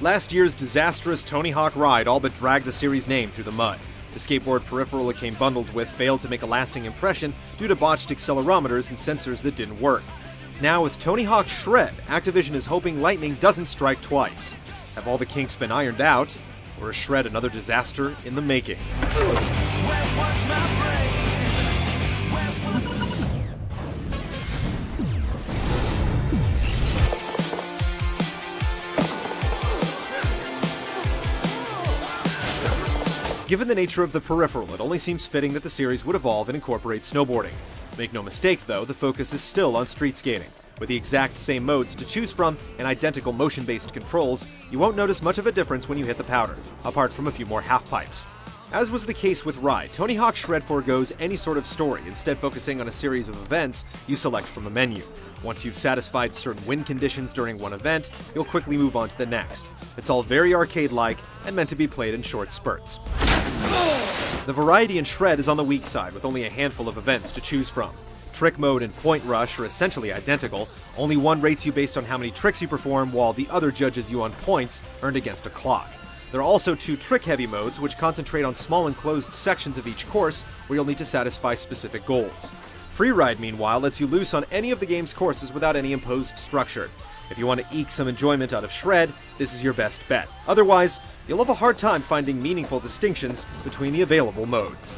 Last year's disastrous Tony Hawk ride all but dragged the series' name through the mud. The skateboard peripheral it came bundled with failed to make a lasting impression due to botched accelerometers and sensors that didn't work. Now with Tony Hawk Shred, Activision is hoping lightning doesn't strike twice. Have all the kinks been ironed out, or is Shred another disaster in the making? Given the nature of the peripheral, it only seems fitting that the series would evolve and incorporate snowboarding. Make no mistake though, the focus is still on street skating. With the exact same modes to choose from and identical motion-based controls, you won't notice much of a difference when you hit the powder, apart from a few more half-pipes. As was the case with Ride, Tony Hawk Shred forgoes any sort of story, instead focusing on a series of events you select from a menu. Once you've satisfied certain win conditions during one event, you'll quickly move on to the next. It's all very arcade-like and meant to be played in short spurts. The variety in Shred is on the weak side, with only a handful of events to choose from. Trick mode and point rush are essentially identical, only one rates you based on how many tricks you perform, while the other judges you on points earned against a clock. There are also two trick-heavy modes, which concentrate on small enclosed sections of each course, where you'll need to satisfy specific goals. Freeride, meanwhile, lets you loose on any of the game's courses without any imposed structure. If you want to eke some enjoyment out of Shred, this is your best bet. Otherwise, you'll have a hard time finding meaningful distinctions between the available modes.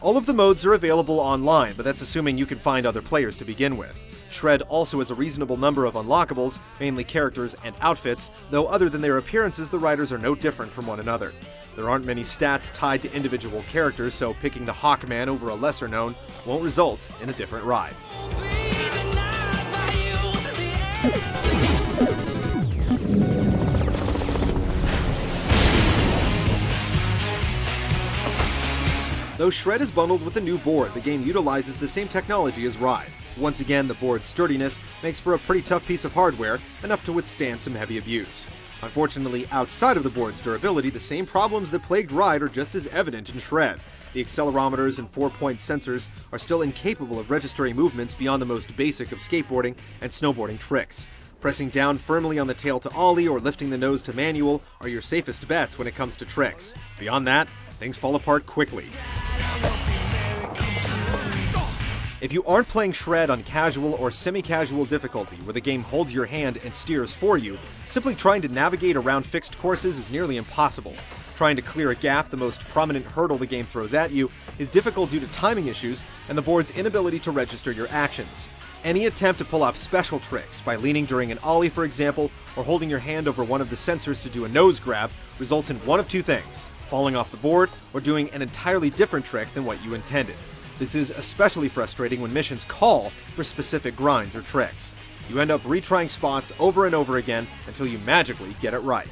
All of the modes are available online, but that's assuming you can find other players to begin with. Shred also has a reasonable number of unlockables, mainly characters and outfits, though other than their appearances, the riders are no different from one another. There aren't many stats tied to individual characters, so picking the Hawkman over a lesser known won't result in a different ride. Though Shred is bundled with a new board, the game utilizes the same technology as Ride. Once again, the board's sturdiness makes for a pretty tough piece of hardware, enough to withstand some heavy abuse. Unfortunately, outside of the board's durability, the same problems that plagued Ride are just as evident in Shred. The accelerometers and 4-point sensors are still incapable of registering movements beyond the most basic of skateboarding and snowboarding tricks. Pressing down firmly on the tail to ollie or lifting the nose to manual are your safest bets when it comes to tricks. Beyond that, things fall apart quickly. If you aren't playing Shred on casual or semi-casual difficulty, where the game holds your hand and steers for you, simply trying to navigate around fixed courses is nearly impossible. Trying to clear a gap, the most prominent hurdle the game throws at you, is difficult due to timing issues and the board's inability to register your actions. Any attempt to pull off special tricks, by leaning during an ollie for example, or holding your hand over one of the sensors to do a nose grab, results in one of two things: falling off the board, or doing an entirely different trick than what you intended. This is especially frustrating when missions call for specific grinds or tricks. You end up retrying spots over and over again until you magically get it right.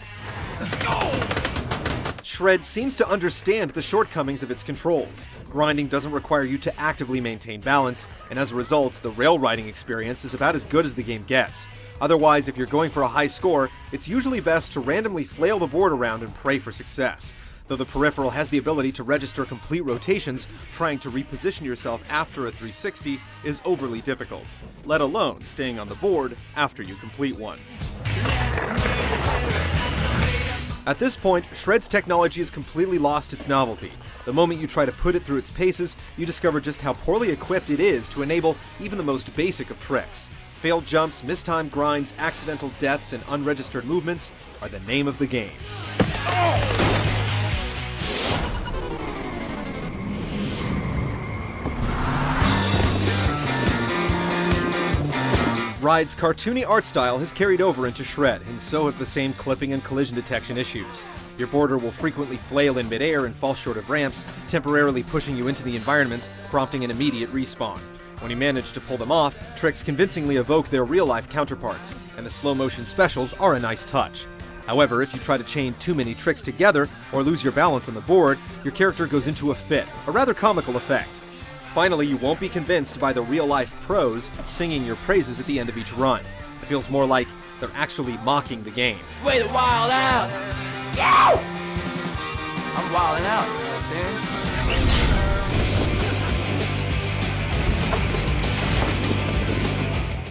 Shred seems to understand the shortcomings of its controls. Grinding doesn't require you to actively maintain balance, and as a result, the rail riding experience is about as good as the game gets. Otherwise, if you're going for a high score, it's usually best to randomly flail the board around and pray for success. Though the peripheral has the ability to register complete rotations, trying to reposition yourself after a 360 is overly difficult, let alone staying on the board after you complete one. At this point, Shred's technology has completely lost its novelty. The moment you try to put it through its paces, you discover just how poorly equipped it is to enable even the most basic of tricks. Failed jumps, mistimed grinds, accidental deaths, and unregistered movements are the name of the game. Ride's cartoony art style has carried over into Shred, and so have the same clipping and collision detection issues. Your boarder will frequently flail in midair and fall short of ramps, temporarily pushing you into the environment, prompting an immediate respawn. When you manage to pull them off, tricks convincingly evoke their real-life counterparts, and the slow-motion specials are a nice touch. However, if you try to chain too many tricks together or lose your balance on the board, your character goes into a fit, a rather comical effect. Finally, you won't be convinced by the real-life pros singing your praises at the end of each run. It feels more like they're actually mocking the game. Way to wild out! Yeah! I'm wilding out, you know what I'm saying?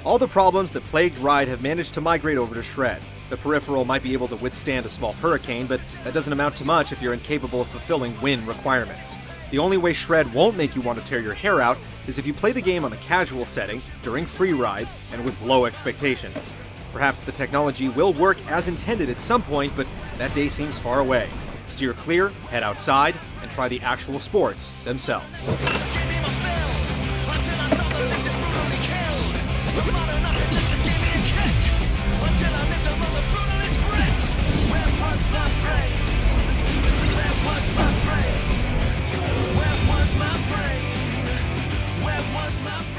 All the problems that plagued Ride have managed to migrate over to Shred. The peripheral might be able to withstand a small hurricane, but that doesn't amount to much if you're incapable of fulfilling win requirements. The only way Shred won't make you want to tear your hair out is if you play the game on the casual setting, during free ride, and with low expectations. Perhaps the technology will work as intended at some point, but that day seems far away. Steer clear, head outside, and try the actual sports themselves. Where was my